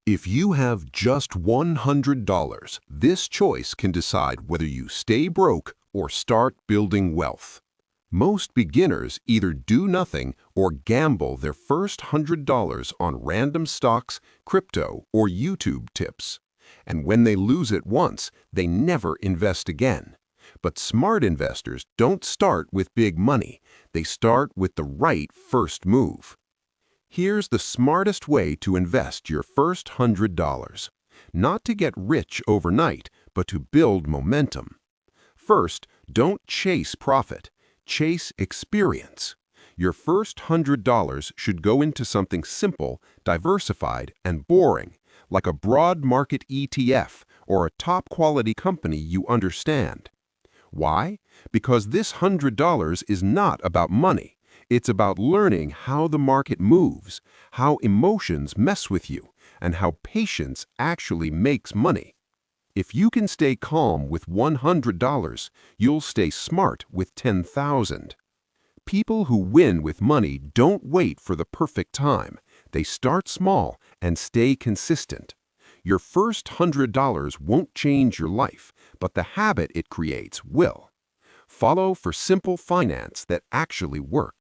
If you have just $100, this choice can decide whether you stay broke or start building wealth. Most beginners either do nothing or gamble their first $100 on random stocks, crypto, or YouTube tips. And when they lose it once, they never invest again. But smart investors don't start with big money. They start with the right first move. Here's the smartest way to invest your first $100. Not to get rich overnight, but to build momentum. First, don't chase profit. Chase experience. Your first $100 should go into something simple, diversified, and boring, like a broad market ETF or a top-quality company you understand. Why? Because this $100 is not about money. It's about learning how the market moves, how emotions mess with you, and how patience actually makes money. If you can stay calm with $100, you'll stay smart with 10,000. People who win with money don't wait for the perfect time. They start small and stay consistent. Your first $100 won't change your life, but the habit it creates will. Follow for simple finance that actually works.